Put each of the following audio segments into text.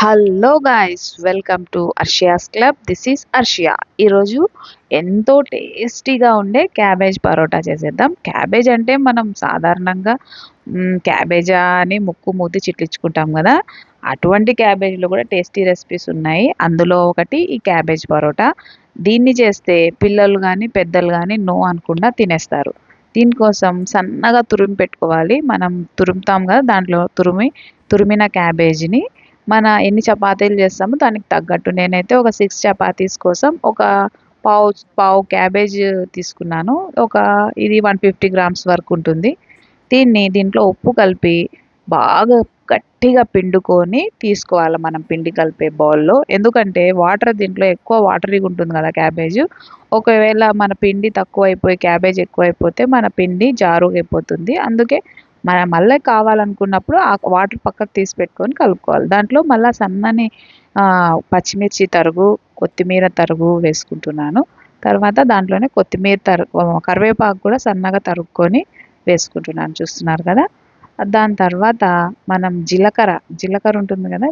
Hello guys, welcome to Arshia's club. This is Arshia. ఈరోజు ఎంతో టేస్టీగా ఉండే క్యాబేజ్ పరోటా చేసేద్దాం. క్యాబేజ్ అంటే మనం సాధారణంగా క్యాబేజా అని ముక్కు మూతి చిట్లించుకుంటాం కదా. అటువంటి క్యాబేజ్లో కూడా టేస్టీ రెసిపీస్ ఉన్నాయి. అందులో ఒకటి ఈ క్యాబేజ్ పరోటా. దీన్ని చేస్తే పిల్లలు కానీ పెద్దలు కానీ నో అనకుండా తినేస్తారు. దీనికోసం సన్నగా తురిమి పెట్టుకోవాలి. మనం తురుముతాం కదా, దాంట్లో తురిమిన క్యాబేజీని ఎన్ని చపాతీలు చేస్తామో దానికి తగ్గట్టు నేనైతే ఒక 6 చపాతీస్ కోసం ఒక పావు పావు క్యాబేజ్ తీసుకున్నాను. ఇది 150 గ్రామ్స్ వరకు ఉంటుంది. దీంట్లో ఉప్పు కలిపి బాగా గట్టిగా పిండుకొని తీసుకోవాలి మనం పిండి కలిపే బౌల్‌లో. ఎందుకంటే వాటర్ దీంట్లో ఎక్కువ వాటరీగా ఉంటుంది కదా క్యాబేజు. ఒకవేళ మన పిండి తక్కువైపోయి క్యాబేజ్ ఎక్కువైపోతే మన పిండి జారుగైపోతుంది. అందుకే మనం మళ్ళీ కావాలనుకున్నప్పుడు ఆ వాటర్ పక్కకు తీసి పెట్టుకొని కలుపుకోవాలి. దాంట్లో మళ్ళా సన్నని పచ్చిమిర్చి తరుగు, కొత్తిమీర తరుగు వేసుకుంటున్నాను. తర్వాత దాంట్లోనే కరివేపాకు కూడా సన్నగా తరుక్కొని వేసుకుంటున్నాను, చూస్తున్నారు కదా. దాని తర్వాత మనం జీలకర్ర ఉంటుంది కదా,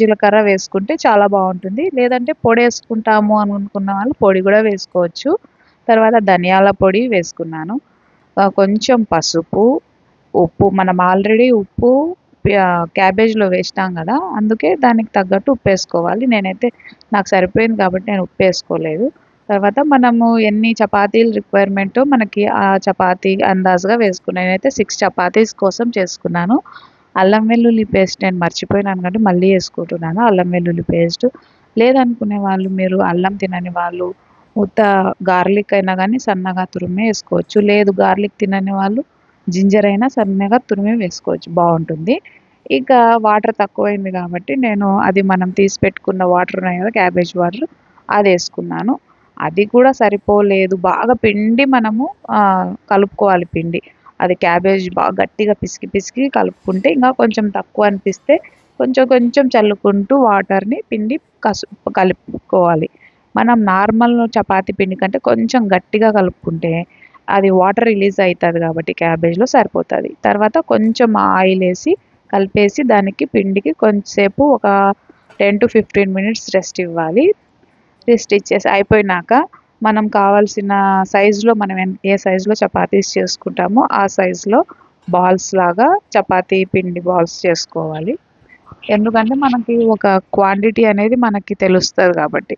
జీలకర్ర వేసుకుంటే చాలా బాగుంటుంది. లేదంటే పొడి వేసుకుంటాము అని అనుకున్న వాళ్ళు పొడి కూడా వేసుకోవచ్చు. తర్వాత ధనియాల పొడి వేసుకున్నాను. కొంచెం పసుపు, ఉప్పు. మనం ఆల్రెడీ ఉప్పు క్యాబేజ్లో వేసినాం కదా, అందుకే దానికి తగ్గట్టు ఉప్పు వేసుకోవాలి. నాకు సరిపోయింది కాబట్టి నేను ఉప్పు వేసుకోలేదు. తర్వాత మనము ఎన్ని చపాతీలు రిక్వైర్మెంటో మనకి ఆ చపాతీ అందాజుగా వేసుకున్నాను. నేనైతే 6 చపాతీస్ కోసం చేసుకున్నాను. అల్లం వెల్లుల్లి పేస్ట్ నేను మర్చిపోయినాను కాబట్టి మళ్ళీ వేసుకుంటున్నాను అల్లం వెల్లుల్లి పేస్ట్. లేదనుకునే వాళ్ళు, మీరు అల్లం తినని వాళ్ళు ఉత్త గార్లిక్ అయినా కానీ సన్నగా తురిమి వేసుకోవచ్చు. లేదు గార్లిక్ తినని వాళ్ళు జింజర్ అయినా సన్నగా తురిమి వేసుకోవచ్చు, బాగుంటుంది. ఇక వాటర్ తక్కువైంది కాబట్టి మనం తీసి పెట్టుకున్న వాటర్ ఉన్నాయి కదా, క్యాబేజ్ వాటర్, అది వేసుకున్నాను. అది కూడా సరిపోలేదు. బాగా పిండి మనము కలుపుకోవాలి పిండి. అది క్యాబేజ్ బాగా గట్టిగా పిసికి పిసికి కలుపుకుంటే, ఇంకా కొంచెం తక్కువ అనిపిస్తే కొంచెం కొంచెం చల్లుకుంటూ వాటర్ని పిండి కలుపుకోవాలి. మనం నార్మల్ చపాతీ పిండి కంటే కొంచెం గట్టిగా కలుపుకుంటే అది వాటర్ రిలీజ్ అవుతుంది కాబట్టి క్యాబేజ్లో సరిపోతుంది. తర్వాత కొంచెం ఆయిల్ వేసి కలిపేసి దానికి పిండికి కొంచెంసేపు ఒక 10 to 15 మినిట్స్ రెస్ట్ ఇవ్వాలి. రెస్ట్ ఇచ్చేసి అయిపోయినాక మనం కావాల్సిన సైజులో ఏ సైజులో చపాతీస్ చేసుకుంటామో ఆ సైజులో బాల్స్ లాగా చపాతీ పిండి బాల్స్ చేసుకోవాలి. ఎందుకంటే మనకి ఒక క్వాంటిటీ అనేది మనకి తెలుస్తుంది కాబట్టి.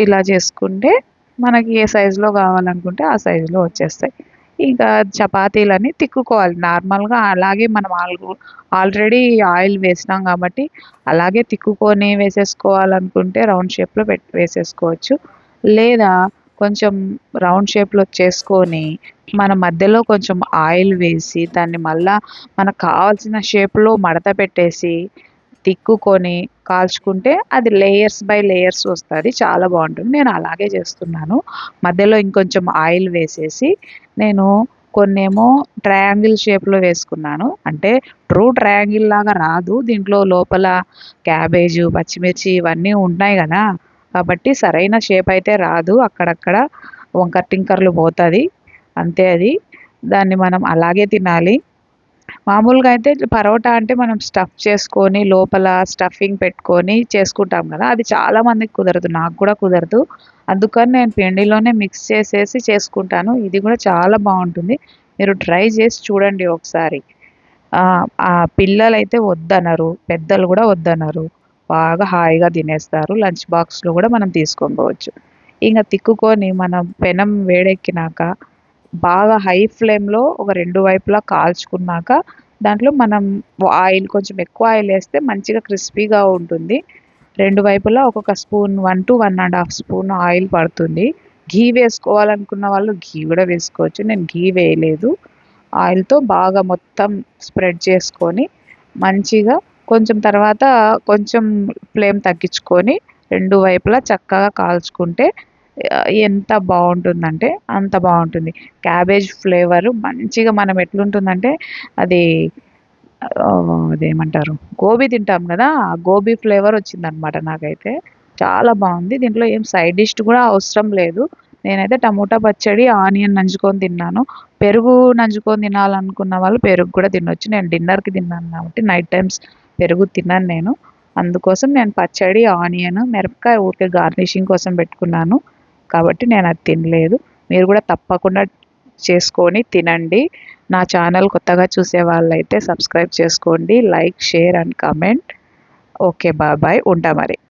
ఇలా చేసుకుంటే మనకి ఏ సైజులో కావాలనుకుంటే ఆ సైజులో వచ్చేస్తాయి. ఇంకా చపాతీలని తిక్కుకోవాలి నార్మల్గా. అలాగే మనం ఆల్రెడీ ఆయిల్ వేసినాం కాబట్టి అలాగే తిక్కుకొని వేసేసుకోవాలనుకుంటే రౌండ్ షేప్లో వేసేసుకోవచ్చు. లేదా కొంచెం రౌండ్ షేప్లో చేసుకొని మన మధ్యలో కొంచెం ఆయిల్ వేసి దాన్ని మళ్ళా మనకు కావాల్సిన షేప్లో మడత పెట్టేసి తిక్కుకొని కాల్చుకుంటే అది లేయర్స్ బై లేయర్స్ వస్తుంది, చాలా బాగుంటుంది. నేను అలాగే చేస్తున్నాను. మధ్యలో ఇంకొంచెం ఆయిల్ వేసేసి నేను కొన్నేమో ట్రయాంగిల్ షేప్లో వేసుకున్నాను. అంటే ట్రూ ట్రయాంగిల్ లాగా రాదు, దీంట్లో లోపల క్యాబేజు పచ్చిమిర్చి ఇవన్నీ ఉన్నాయి కదా, కాబట్టి సరైన షేప్ అయితే రాదు. అక్కడక్కడ వంకర టింకర్లు పోతుంది, అంతే. దాన్ని మనం అలాగే తినాలి. మామూలుగా అయితే పరోటా అంటే మనం స్టఫ్ చేసుకొని లోపల స్టఫింగ్ పెట్టుకొని చేసుకుంటాం కదా, అది చాలామందికి కుదరదు, నాకు కూడా కుదరదు. అందుకని నేను పిండిలోనే మిక్స్ చేసేసి చేసుకుంటాను. ఇది కూడా చాలా బాగుంటుంది, మీరు ట్రై చేసి చూడండి ఒకసారి. పిల్లలైతే వద్దనరు, పెద్దలు కూడా వద్దనరు, బాగా హాయిగా తినేస్తారు. లంచ్ బాక్స్లో కూడా మనం తీసుకొని పోవచ్చు. ఇంకా తిక్కుకొని మనం పెనం వేడెక్కినాక బాగా హై ఫ్లేమ్లో ఒక 2 వైపులా కాల్చుకున్నాక దాంట్లో మనం కొంచెం ఎక్కువ ఆయిల్ వేస్తే మంచిగా క్రిస్పీగా ఉంటుంది. 2 వైపులా ఒక్కొక్క స్పూన్, 1 to 1.5 స్పూన్ ఆయిల్ పడుతుంది. ఘీ వేసుకోవాలనుకున్న వాళ్ళు ఘీ కూడా వేసుకోవచ్చు, నేను ఘీ వేయలేదు. ఆయిల్తో బాగా మొత్తం స్ప్రెడ్ చేసుకొని మంచిగా కొంచెం తర్వాత కొంచెం ఫ్లేమ్ తగ్గించుకొని 2 వైపులా చక్కగా కాల్చుకుంటే ఎంత బాగుంటుందంటే అంత బాగుంటుంది. క్యాబేజ్ ఫ్లేవరు మంచిగా మనం ఎట్లుంటుందంటే అది అదేమంటారు, గోబీ తింటాం కదా, ఆ గోబీ ఫ్లేవర్ వచ్చిందనమాట నాకైతే. చాలా బాగుంది. దీంట్లో ఏం సైడ్ డిష్ కూడా అవసరం లేదు. నేనైతే టమోటా పచ్చడి, ఆనియన్ నంచుకొని తిన్నాను. పెరుగు నంచుకొని తినాలనుకున్న వాళ్ళు పెరుగు కూడా తినొచ్చు. నేను డిన్నర్కి తిన్నాను కాబట్టి నైట్ టైమ్స్ పెరుగు తినను నేను. అందుకోసం నేను పచ్చడి, ఆనియన్, మిరపకాయ ఊరికే గార్నిషింగ్ కోసం పెట్టుకున్నాను. కాబట్టి నేను అది తినలేదు. మీరు కూడా తప్పకుండా చేసుకొని తినండి. నా ఛానల్ కొత్తగా చూసే వాళ్ళైతే సబ్స్క్రైబ్ చేసుకోండి. Like, share and comment. Okay. Bye. ఉంటా మరి.